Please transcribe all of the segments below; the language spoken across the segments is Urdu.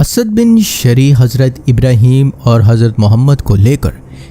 اسد بن شری حضرت ابراہیم اور حضرت محمد کو لے کر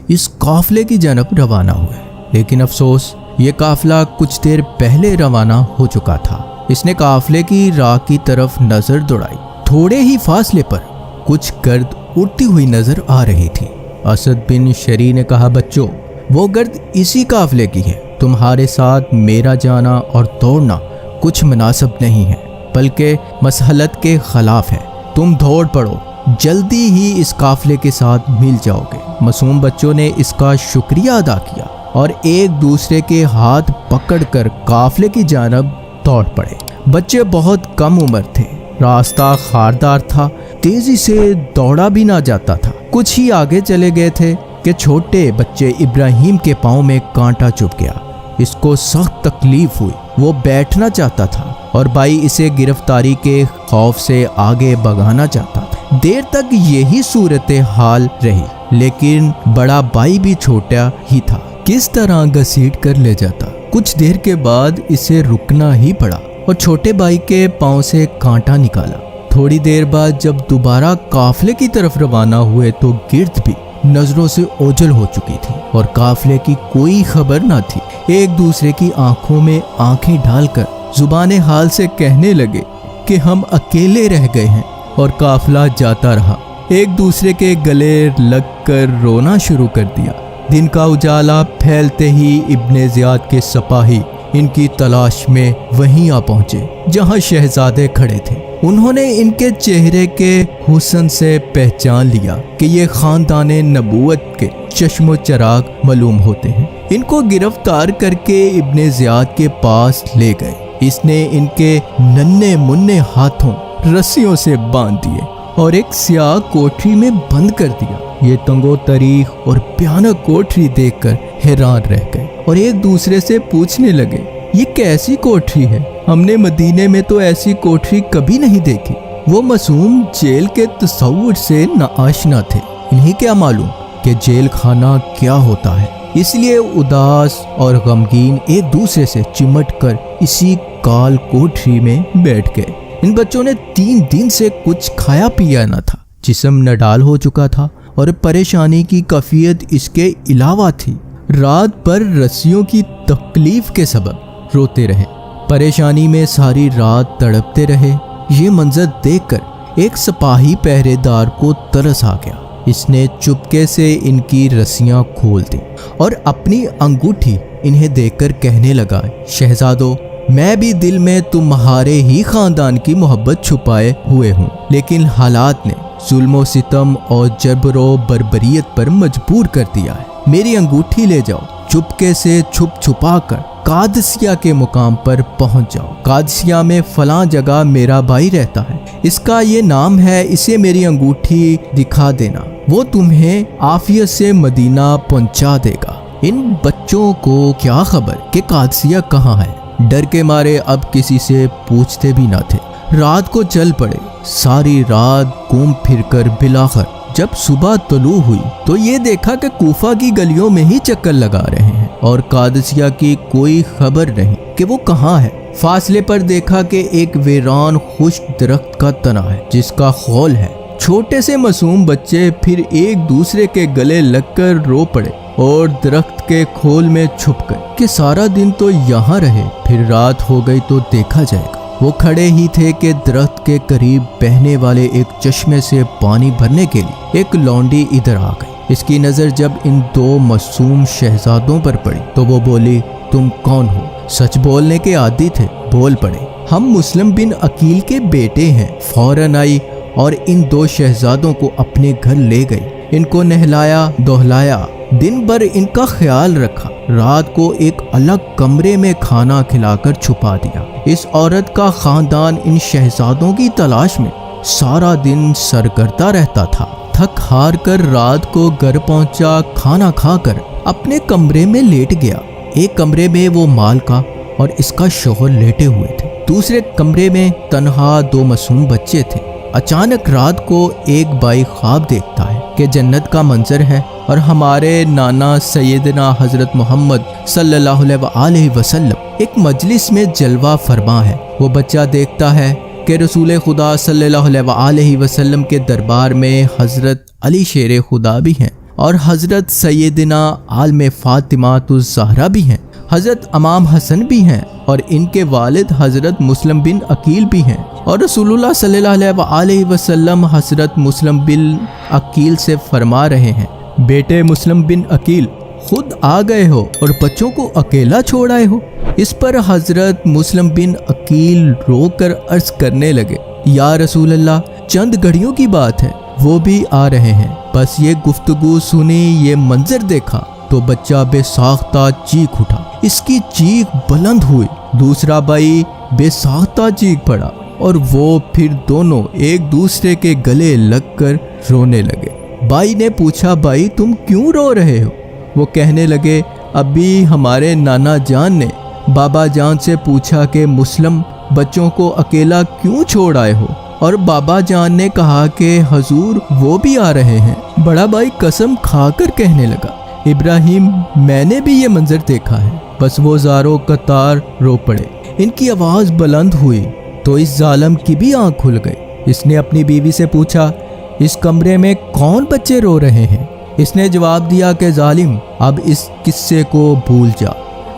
اس قافلے کی جانب روانہ ہوئے، لیکن افسوس یہ قافلہ کچھ دیر پہلے روانہ ہو چکا تھا۔ اس نے قافلے کی راہ کی طرف نظر دوڑائی، تھوڑے ہی فاصلے پر کچھ گرد اڑتی ہوئی نظر آ رہی تھی۔ اسد بن شری نے کہا، بچوں وہ گرد اسی قافلے کی ہے، تمہارے ساتھ میرا جانا اور دوڑنا کچھ مناسب نہیں ہے، بلکہ مسلحت کے خلاف ہے۔ تم دوڑ پڑو، جلدی ہی اس قافلے کے ساتھ مل جاؤ گے۔ معصوم بچوں نے اس کا شکریہ ادا کیا اور ایک دوسرے کے ہاتھ پکڑ کر قافلے کی جانب دوڑ پڑے۔ بچے بہت کم عمر تھے، راستہ خاردار تھا، تیزی سے دوڑا بھی نہ جاتا تھا۔ کچھ ہی آگے چلے گئے تھے کہ چھوٹے بچے ابراہیم کے پاؤں میں کانٹا چبھ گیا۔ اس کو سخت تکلیف ہوئی، وہ بیٹھنا چاہتا تھا اور بھائی اسے گرفتاری کے خوف سے آگے بھگانا چاہتا تھا۔ دیر تک یہی صورتحال رہی، لیکن بڑا بھائی بھی چھوٹا ہی تھا، کس طرح گھسیٹ کر لے جاتا۔ کچھ دیر کے بعد اسے رکنا ہی پڑا اور چھوٹے بھائی کے پاؤں سے کانٹا نکالا۔ تھوڑی دیر بعد جب دوبارہ قافلے کی طرف روانہ ہوئے تو گرد بھی نظروں سے اوجھل ہو چکی تھی اور قافلے کی کوئی خبر نہ تھی۔ ایک دوسرے کی آنکھوں میں آنکھیں ڈال کر زبان حال سے کہنے لگے کہ ہم اکیلے رہ گئے ہیں، اور قافلہ جاتا رہا۔ ایک دوسرے کے گلے لگ کر رونا شروع کر دیا۔ دن کا اجالا پھیلتے ہی ابن زیاد کے سپاہی ان کی تلاش میں وہیں آ پہنچے جہاں شہزادے کھڑے تھے۔ انہوں نے ان کے چہرے کے حسن سے پہچان لیا کہ یہ خاندان نبوت کے چشم و چراغ معلوم ہوتے ہیں۔ ان کو گرفتار کر کے ابن زیاد کے پاس لے گئے۔ اس نے ان کے ننھے منھے ہاتھوں رسیوں سے باندھ دیے اور ایک سیاہ کوٹری میں بند کر دیا۔ یہ تنگو تاریخ اور بھیانک کوٹری دیکھ کر حیران رہ گئے اور ایک دوسرے سے پوچھنے لگے، یہ کیسی کوٹری ہے؟ ہم نے مدینے میں تو ایسی کوٹری کبھی نہیں دیکھی۔ وہ معصوم جیل کے تصور سے ناآشنا تھے، انہیں کیا معلوم کہ جیل خانہ کیا ہوتا ہے۔ اس لیے اداس اور غمگین ایک دوسرے سے چمٹ کر اسی کال کوٹری میں بیٹھ گئے۔ ان بچوں نے 3 دن سے کچھ کھایا پیا نہ تھا، جسم نڈال ہو چکا تھا اور پریشانی کی کیفیت اس کے علاوہ تھی۔ رات بھر رسیوں کی تکلیف کے سبب روتے رہے، پریشانی میں ساری رات تڑپتے رہے۔ یہ منظر دیکھ کر ایک سپاہی پہرے دار کو ترس آ گیا۔ اس نے چپکے سے ان کی رسیاں کھول دیں اور اپنی انگوٹھی انہیں دیکھ کر کہنے لگا، شہزادو میں بھی دل میں تمہارے ہی خاندان کی محبت چھپائے ہوئے ہوں، لیکن حالات نے ظلم و ستم اور جبر و بربریت پر مجبور کر دیا ہے۔ میری انگوٹھی لے جاؤ، چپکے سے چھپ چھپا کر قادسیہ کے مقام پر پہنچ جاؤ۔ قادسیہ میں فلاں جگہ میرا بھائی رہتا ہے، اس کا یہ نام ہے، اسے میری انگوٹھی دکھا دینا، وہ تمہیں عافیت سے مدینہ پہنچا دے گا۔ ان بچوں کو کیا خبر کہ قادسیہ کہاں ہے؟ ڈر کے مارے اب کسی سے پوچھتے بھی نہ تھے۔ رات کو چل پڑے، ساری رات گھوم پھر کر بالآخر جب صبح طلوع ہوئی تو یہ دیکھا کہ کوفہ کی گلیوں میں ہی چکر لگا رہے ہیں اور قادسیہ کی کوئی خبر نہیں کہ وہ کہاں ہے۔ فاصلے پر دیکھا کہ ایک ویران خشک درخت کا تنا ہے جس کا خول ہے۔ چھوٹے سے معصوم بچے پھر ایک دوسرے کے گلے لگ کر رو پڑے اور درخت کے کھول میں چھپ گئے کہ سارا دن تو یہاں رہے، پھر رات ہو گئی تو دیکھا جائے گا۔ وہ کھڑے ہی تھے کہ درخت کے قریب بہنے والے ایک چشمے سے پانی بھرنے کے لیے ایک لونڈی ادھر آ گئی۔ اس کی نظر جب ان 2 معصوم شہزادوں پر پڑی تو وہ بولی، تم کون ہو؟ سچ بولنے کے عادی تھے، بول پڑے، ہم مسلم بن عقیل کے بیٹے ہیں۔ فوراً آئی اور ان 2 شہزادوں کو اپنے گھر لے گئی، ان کو نہلایا دہلایا، دن بھر ان کا خیال رکھا، رات کو ایک الگ کمرے میں کھانا کھلا کر چھپا دیا۔ اس عورت کا خاندان ان شہزادوں کی تلاش میں سارا دن سرگردہ رہتا تھا۔ تھک ہار کر رات کو گھر پہنچا، کھانا کھا کر اپنے کمرے میں لیٹ گیا۔ ایک کمرے میں وہ مالکہ اور اس کا شوہر لیٹے ہوئے تھے، دوسرے کمرے میں تنہا 2 معصوم بچے تھے۔ اچانک رات کو ایک بھائی خواب دیکھتا ہے کہ جنت کا منظر ہے اور ہمارے نانا سیدنا حضرت محمد صلی اللہ علیہ وسلم ایک مجلس میں جلوہ فرما ہے۔ وہ بچہ دیکھتا ہے کہ رسول خدا صلی اللہ علیہ وسلم کے دربار میں حضرت علی شیر خدا بھی ہیں اور حضرت سیدنا عالم فاطمہ الزہرا بھی ہیں، حضرت امام حسن بھی ہیں اور ان کے والد حضرت مسلم بن عقیل بھی ہیں، اور رسول اللہ صلی اللہ علیہ وسلم حضرت مسلم بن عقیل سے فرما رہے ہیں، بیٹے مسلم بن عقیل خود آ گئے ہو اور بچوں کو اکیلا چھوڑ آئے ہو۔ اس پر حضرت مسلم بن عقیل رو کر عرض کرنے لگے، یا رسول اللہ، چند گھڑیوں کی بات ہے، وہ بھی آ رہے ہیں، بس یہ گفتگو سنی، یہ منظر دیکھا تو بچہ بے ساختہ چیخ اٹھا، اس کی چیخ بلند ہوئی، دوسرا بھائی بے ساختہ چیخ پڑا اور وہ پھر دونوں ایک دوسرے کے گلے لگ کر رونے لگے۔ بھائی نے پوچھا، بھائی تم کیوں رو رہے ہو؟ وہ کہنے لگے، ابھی ہمارے نانا جان نے بابا جان سے پوچھا کہ مسلم بچوں کو اکیلا کیوں چھوڑ آئے ہو، اور بابا جان نے کہا کہ حضور وہ بھی آ رہے ہیں۔ بڑا بھائی قسم کھا کر کہنے لگا، ابراہیم میں نے بھی یہ منظر دیکھا ہے۔ بس وہ زاروں قطار رو پڑے۔ ان کی آواز بلند ہوئی تو اس ظالم کی بھی آنکھ کھل گئی۔ اس نے اپنی بیوی سے پوچھا، اس کمرے میں کون بچے رو رہے ہیں؟ اس نے جواب دیا کہ ظالم اب اس قصے کو بھول جا۔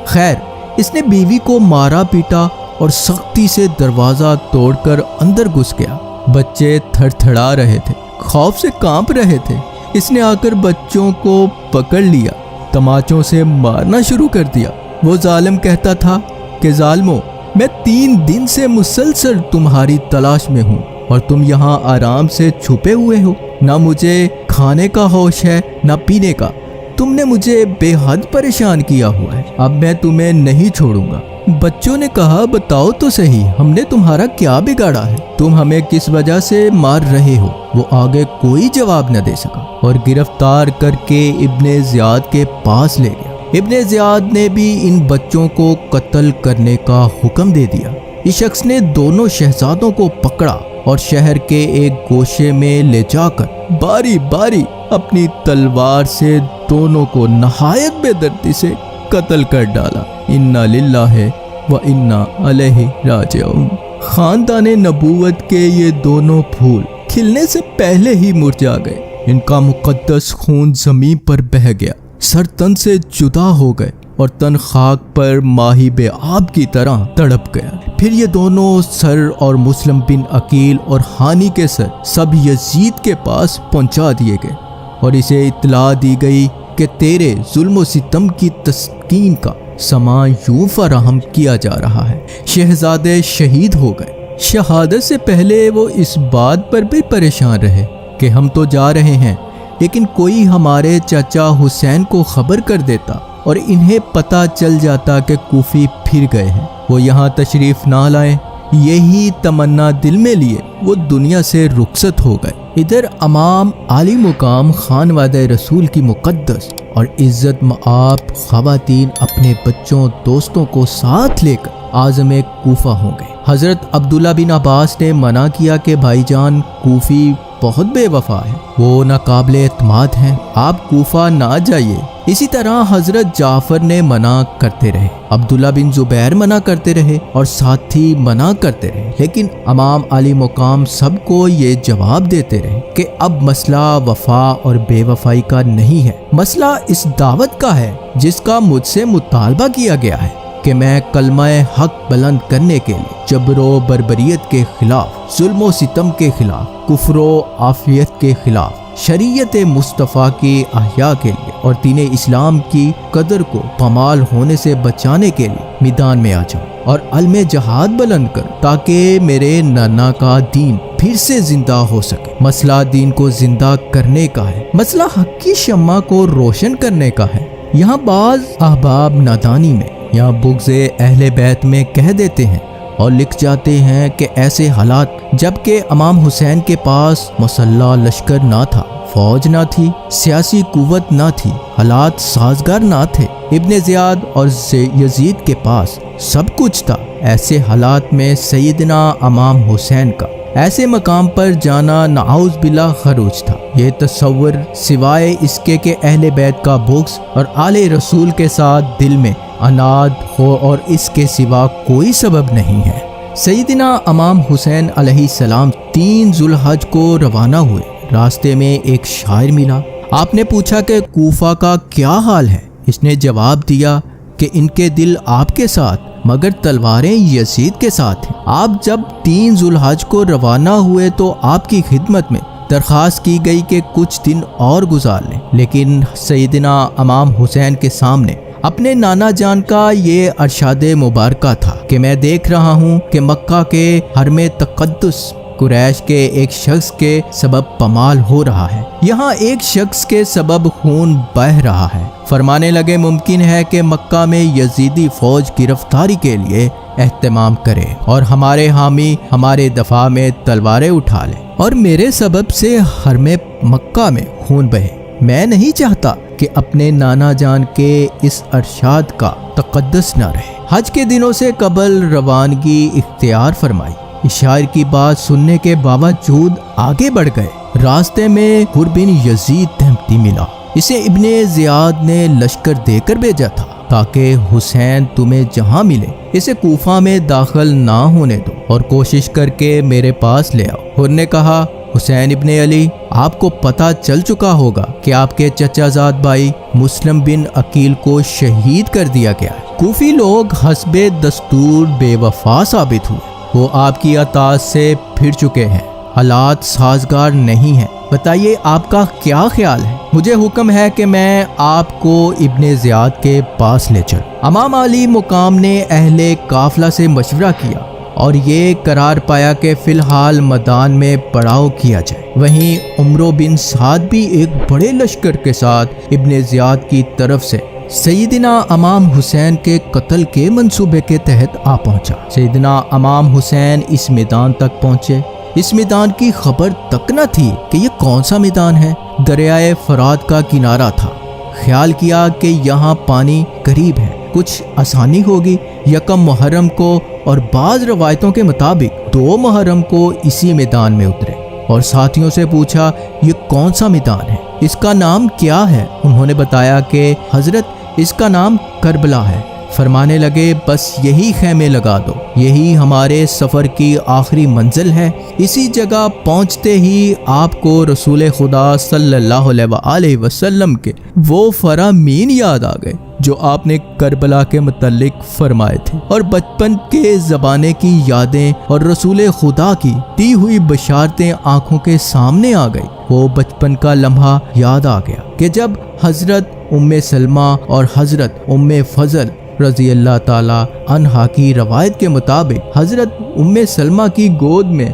خیر، اس نے بیوی کو مارا پیٹا اور سختی سے دروازہ توڑ کر اندر گھس گیا۔ بچے تھڑ تھڑا رہے تھے، خوف سے کانپ رہے تھے۔ اس نے آ کر بچوں کو پکڑ لیا، تماچوں سے مارنا شروع کر دیا۔ وہ ظالم کہتا تھا کہ ظالموں، میں 3 دن سے مسلسل تمہاری تلاش میں ہوں اور تم یہاں آرام سے چھپے ہوئے ہو، نہ مجھے کھانے کا ہوش ہے نہ پینے کا، تم نے مجھے بے حد پریشان کیا ہوا ہے، اب میں تمہیں نہیں چھوڑوں گا۔ بچوں نے کہا، بتاؤ تو صحیح، ہم نے تمہارا کیا بگاڑا ہے؟ تم ہمیں کس وجہ سے مار رہے ہو؟ وہ آگے کوئی جواب نہ دے سکا اور گرفتار کر کے ابن زیاد کے پاس لے گیا۔ ابن زیاد نے بھی ان بچوں کو قتل کرنے کا حکم دے دیا۔ اس شخص نے دونوں شہزادوں کو پکڑا اور شہر کے ایک گوشے میں لے جا کر باری باری اپنی تلوار سے دونوں کو نہایت بے دردی سے قتل کر ڈالا۔ انا للہ و انا الیہ راجعون۔ خاندان نبوت کے یہ دونوں پھول کھلنے سے پہلے ہی مرجھا گئے، ان کا مقدس خون زمین پر بہہ گیا، سر تن سے جدا ہو گئے اور تن خاک پر ماہی بے آب کی طرح تڑپ گیا۔ پھر یہ دونوں سر اور مسلم بن عقیل اور ہانی کے سر سب یزید کے پاس پہنچا دیے گئے اور اسے اطلاع دی گئی کہ تیرے ظلم و ستم کی تسکین کا سامان یوں فراہم کیا جا رہا ہے۔ شہزادے شہید ہو گئے۔ شہادت سے پہلے وہ اس بات پر بھی پریشان رہے کہ ہم تو جا رہے ہیں، لیکن کوئی ہمارے چچا حسین کو خبر کر دیتا اور انہیں پتہ چل جاتا کہ کوفی پھر گئے ہیں، وہ یہاں تشریف نہ لائیں۔ یہی تمنا دل میں لیے وہ دنیا سے رخصت ہو گئے۔ ادھر امام عالی مقام خانوادہ رسول کی مقدس اور عزت مآب خواتین اپنے بچوں دوستوں کو ساتھ لے کر عازم کوفہ ہوں گے۔ حضرت عبداللہ بن عباس نے منع کیا کہ بھائی جان کوفی بہت بے وفا ہے، وہ ناقابل اعتماد ہیں، آپ کوفہ نہ جائیے۔ اسی طرح حضرت جعفر نے منع کرتے رہے، عبداللہ بن زبیر منع کرتے رہے اور ساتھی منع کرتے رہے، لیکن امام علی مقام سب کو یہ جواب دیتے رہے کہ اب مسئلہ وفا اور بے وفائی کا نہیں ہے، مسئلہ اس دعوت کا ہے جس کا مجھ سے مطالبہ کیا گیا ہے کہ میں کلمہ حق بلند کرنے کے لیے جبر و بربریت کے خلاف، ظلم و ستم کے خلاف، کفر و عافیت کے خلاف، شریعت مصطفیٰ کی احیاء کے لیے اور دین اسلام کی قدر کو پامال ہونے سے بچانے کے لیے میدان میں آ جاؤں اور علم جہاد بلند کر تاکہ میرے نانا کا دین پھر سے زندہ ہو سکے۔ مسئلہ دین کو زندہ کرنے کا ہے، مسئلہ حق کی شمع کو روشن کرنے کا ہے۔ یہاں بعض احباب نادانی میں یا بغض اہل بیت میں کہہ دیتے ہیں اور لکھ جاتے ہیں کہ ایسے حالات جبکہ امام حسین کے پاس مسلح لشکر نہ تھا، فوج نہ تھی، سیاسی قوت نہ تھی، حالات سازگار نہ تھے، ابن زیاد اور یزید کے پاس سب کچھ تھا، ایسے حالات میں سیدنا امام حسین کا ایسے مقام پر جانا نعوذ باللہ خروج تھا۔ یہ تصور سوائے اس کے کہ اہل بیت کا بغض اور آل رسول کے ساتھ دل میں عناد ہو اور اس کے سوا کوئی سبب نہیں ہے۔ سیدنا امام حسین علیہ السلام 3 ذوالحج کو روانہ ہوئے۔ راستے میں ایک شاعر ملا۔ آپ نے پوچھا کہ کوفہ کا کیا حال ہے؟ اس نے جواب دیا کہ ان کے دل آپ کے ساتھ مگر تلواریں یزید کے ساتھ ہیں۔ آپ جب 3 ذوالحج کو روانہ ہوئے تو آپ کی خدمت میں درخواست کی گئی کہ کچھ دن اور گزار لیں، لیکن سیدنا امام حسین کے سامنے اپنے نانا جان کا یہ ارشاد مبارکہ تھا کہ میں دیکھ رہا ہوں کہ مکہ کے حرم تقدس قریش کے ایک شخص کے سبب پامال ہو رہا ہے، یہاں ایک شخص کے سبب خون بہہ رہا ہے۔ فرمانے لگے ممکن ہے کہ مکہ میں یزیدی فوج گرفتاری کے لیے اہتمام کرے اور ہمارے حامی ہمارے دفاع میں تلواریں اٹھا لیں اور میرے سبب سے حرم مکہ میں خون بہے۔ میں نہیں چاہتا کہ اپنے نانا جان کے اس ارشاد کا تقدس نہ رہے۔ حج کے دنوں سے قبل روانگی اختیار فرمائی۔ اس شاعر کی بات سننے کے باوجود آگے بڑھ گئے۔ راستے میں حر بن یزید تہمتی ملا۔ اسے ابن زیاد نے لشکر دے کر بھیجا تھا تاکہ حسین تمہیں جہاں ملے اسے کوفہ میں داخل نہ ہونے دو اور کوشش کر کے میرے پاس لے آؤ۔ حر نے کہا حسین ابن علی، آپ کو پتہ چل چکا ہوگا کہ آپ کے چچا زاد بھائی مسلم بن عقیل کو شہید کر دیا گیا ہے۔ کوفی لوگ حسب دستور بے وفا ثابت ہوئے، وہ آپ کی اطاعت سے پھر چکے ہیں، حالات سازگار نہیں ہیں۔ بتائیے آپ کا کیا خیال ہے؟ مجھے حکم ہے کہ میں آپ کو ابن زیاد کے پاس لے چلوں۔ امام علی مقام نے اہل قافلہ سے مشورہ کیا اور یہ قرار پایا کہ فی الحال میدان میں پڑاؤ کیا جائے۔ وہیں عمرو بن سعد بھی ایک بڑے لشکر کے ساتھ ابن زیاد کی طرف سے سیدنا امام حسین کے قتل کے منصوبے کے تحت آ پہنچا۔ سیدنا امام حسین اس میدان تک پہنچے۔ اس میدان کی خبر تک نہ تھی کہ یہ کون سا میدان ہے۔ دریائے فرات کا کنارہ تھا۔ خیال کیا کہ یہاں پانی قریب ہے، کچھ آسانی ہوگی۔ یکم محرم کو اور بعض روایتوں کے مطابق 2 محرم کو اسی میدان میں اترے اور ساتھیوں سے پوچھا یہ کون سا میدان ہے، اس کا نام کیا ہے؟ انہوں نے بتایا کہ حضرت اس کا نام کربلا ہے۔ فرمانے لگے بس یہی خیمے لگا دو، یہی ہمارے سفر کی آخری منزل ہے۔ اسی جگہ پہنچتے ہی آپ کو رسول خدا صلی اللہ علیہ وآلہ وسلم کے وہ فرامین یاد آ گئے جو آپ نے کربلا کے متعلق فرمائے تھے، اور بچپن کے زمانے کی یادیں اور رسول خدا کی دی ہوئی بشارتیں آنکھوں کے سامنے آ گئی۔ وہ بچپن کا لمحہ یاد آ گیا کہ جب حضرت ام سلمہ اور حضرت ام فضل رضی اللہ تعالی عنہا کی روایت کے مطابق حضرت ام سلمہ کی گود میں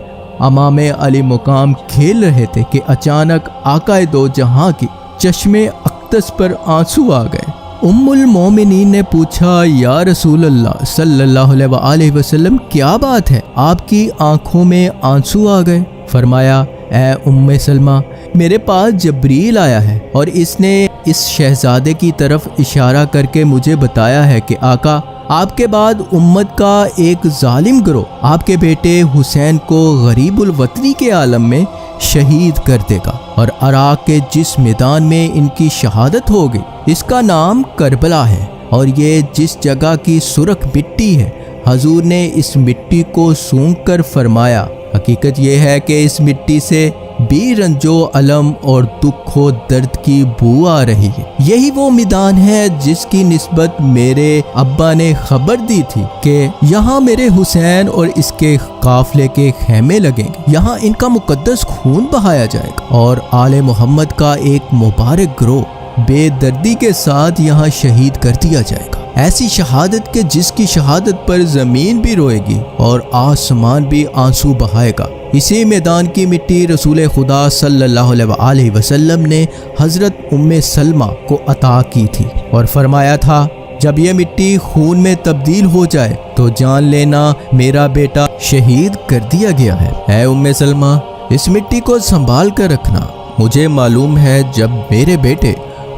امام علی مقام کھیل رہے تھے کہ اچانک آقا دو جہاں کی چشمے اقدس پر آنسو آ گئے۔ ام المومنین نے پوچھا یا رسول اللہ صلی اللہ علیہ وآلہ وسلم کیا بات ہے، آپ کی آنکھوں میں آنسو آ گئے؟ فرمایا اے ام سلمہ، میرے پاس جبریل آیا ہے اور اس نے اس شہزادے کی طرف اشارہ کر کے مجھے بتایا ہے کہ آقا آپ کے بعد امت کا ایک ظالم گروہ آپ کے بیٹے حسین کو غریب الوطنی کے عالم میں شہید کر دے گا، اور عراق کے جس میدان میں ان کی شہادت ہوگی اس کا نام کربلا ہے، اور یہ جس جگہ کی سرخ مٹی ہے حضور نے اس مٹی کو سونگھ کر فرمایا حقیقت یہ ہے کہ اس مٹی سے بے رنجو علم اور دکھ و درد کی بو آ رہی ہے۔ یہی وہ میدان ہے جس کی نسبت میرے ابا نے خبر دی تھی کہ یہاں میرے حسین اور اس کے قافلے کے خیمے لگیں گے، یہاں ان کا مقدس خون بہایا جائے گا اور آل محمد کا ایک مبارک گروہ بے دردی کے ساتھ یہاں شہید کر دیا جائے گا، ایسی شہادت کہ جس کی شہادت پر زمین بھی روئے گی اور آسمان بھی آنسو بہائے گا۔ اسی میدان کی مٹی رسول خدا صلی اللہ علیہ وآلہ وسلم نے حضرت ام سلمہ کو عطا کی تھی اور فرمایا تھا جب یہ مٹی خون میں تبدیل ہو جائے تو جان لینا میرا بیٹا شہید کر دیا گیا ہے۔ اے ام سلمہ، اس مٹی کو سنبھال کر رکھنا، مجھے معلوم ہے جب میرے بیٹے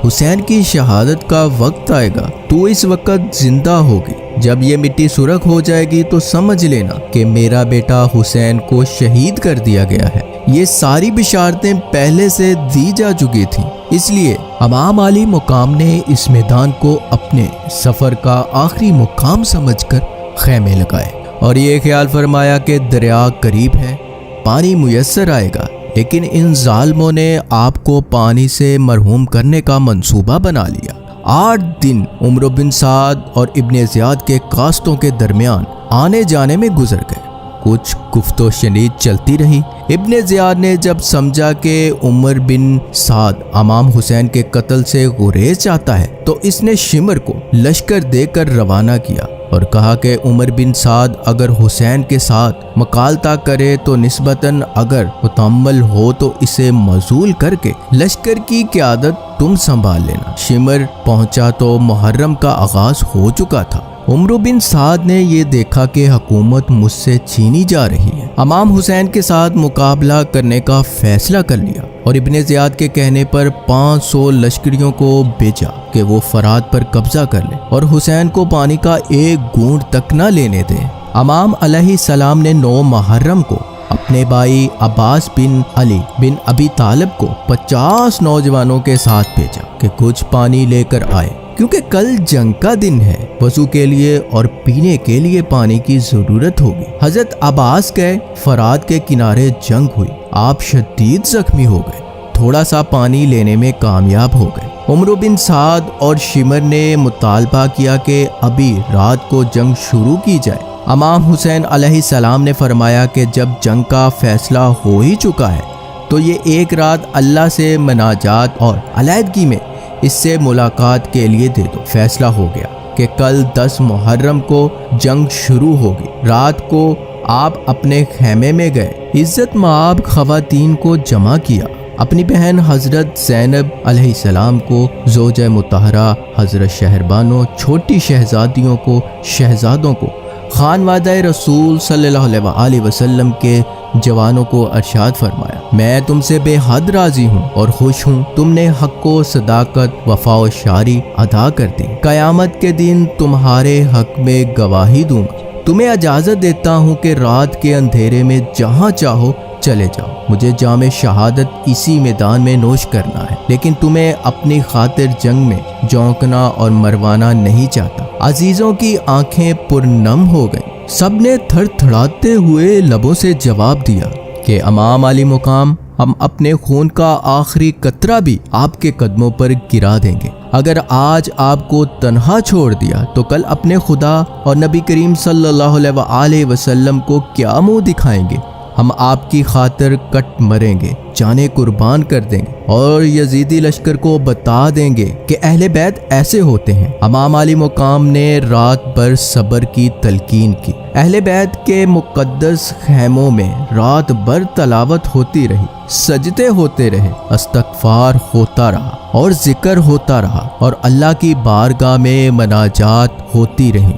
حسین کی شہادت کا وقت آئے گا تو اس وقت زندہ ہوگی، جب یہ مٹی سرخ ہو جائے گی تو سمجھ لینا کہ میرا بیٹا حسین کو شہید کر دیا گیا ہے۔ یہ ساری بشارتیں پہلے سے دی جا چکی تھیں، اس لیے امام علی مقام نے اس میدان کو اپنے سفر کا آخری مقام سمجھ کر خیمے لگائے اور یہ خیال فرمایا کہ دریا قریب ہے، پانی میسر آئے گا، لیکن ان ظالموں نے آپ کو پانی سے مرحوم کرنے کا منصوبہ بنا لیا۔ 8 دن عمرو بن سعد اور ابن زیاد کے قاصدوں کے درمیان آنے جانے میں گزر گئے۔ کچھ گفت و شنید چلتی رہی۔ ابن زیاد نے جب سمجھا کہ عمر بن سعد امام حسین کے قتل سے گریز چاہتا ہے تو اس نے شمر کو لشکر دے کر روانہ کیا اور کہا کہ عمر بن سعد اگر حسین کے ساتھ مکالمہ کرے تو نسبتاً اگر متحمل ہو تو اسے معزول کر کے لشکر کی قیادت تم سنبھال لینا۔ شمر پہنچا تو محرم کا آغاز ہو چکا تھا۔ عمرو بن سعد نے یہ دیکھا کہ حکومت مجھ سے چھینی جا رہی ہے، امام حسین کے ساتھ مقابلہ کرنے کا فیصلہ کر لیا اور ابن زیاد کے کہنے پر 500 لشکریوں کو بھیجا کہ وہ فرات پر قبضہ کر لیں اور حسین کو پانی کا ایک گھونٹ تک نہ لینے دیں۔ امام علیہ السلام نے 9 محرم کو اپنے بھائی عباس بن علی بن ابی طالب کو 50 نوجوانوں کے ساتھ بھیجا کہ کچھ پانی لے کر آئے، کیونکہ کل جنگ کا دن ہے، وضو کے لیے اور پینے کے لیے پانی کی ضرورت ہوگی۔ حضرت عباس گئے، فرات کے کنارے جنگ ہوئی، آپ شدید زخمی ہو گئے، تھوڑا سا پانی لینے میں کامیاب ہو گئے۔ عمرو بن سعد اور شمر نے مطالبہ کیا کہ ابھی رات کو جنگ شروع کی جائے۔ امام حسین علیہ السلام نے فرمایا کہ جب جنگ کا فیصلہ ہو ہی چکا ہے تو یہ ایک رات اللہ سے مناجات اور علیحدگی میں اس سے ملاقات کے لیے دے دو۔ فیصلہ ہو گیا کہ کل 10 محرم کو جنگ شروع ہوگی۔ رات کو آپ اپنے خیمے میں گئے، عزت مآب خواتین کو جمع کیا، اپنی بہن حضرت زینب علیہ السلام کو، زوجہ مطہرہ حضرت شہربانو، چھوٹی شہزادیوں کو، شہزادوں کو، خانوادہ رسول صلی اللہ علیہ وسلم کے جوانوں کو ارشاد فرمایا، میں تم سے بے حد راضی ہوں اور خوش ہوں، تم نے حق و صداقت، وفا و شاری ادا کر دی، قیامت کے دن تمہارے حق میں گواہی دوں گا، تمہیں اجازت دیتا ہوں کہ رات کے اندھیرے میں جہاں چاہو چلے جاؤ، مجھے جام شہادت اسی میدان میں نوش کرنا ہے، لیکن تمہیں اپنی خاطر جنگ میں جھونکنا اور مروانا نہیں چاہتا۔ عزیزوں کی آنکھیں پرنم ہو گئیں، سب نے تھر تھڑاتے ہوئے لبوں سے جواب دیا کہ امام علی مقام، ہم اپنے خون کا آخری قطرہ بھی آپ کے قدموں پر گرا دیں گے۔ اگر آج آپ کو تنہا چھوڑ دیا تو کل اپنے خدا اور نبی کریم صلی اللہ علیہ وسلم کو کیا منہ دکھائیں گے؟ ہم آپ کی خاطر کٹ مریں گے، جانیں قربان کر دیں گے اور یزیدی لشکر کو بتا دیں گے کہ اہل بیت ایسے ہوتے ہیں۔ امام علی مقام نے رات بھر صبر کی تلقین کی، اہل بیت کے مقدس خیموں میں رات بھر تلاوت ہوتی رہی، سجدے ہوتے رہے، استغفار ہوتا رہا اور ذکر ہوتا رہا اور اللہ کی بارگاہ میں مناجات ہوتی رہی۔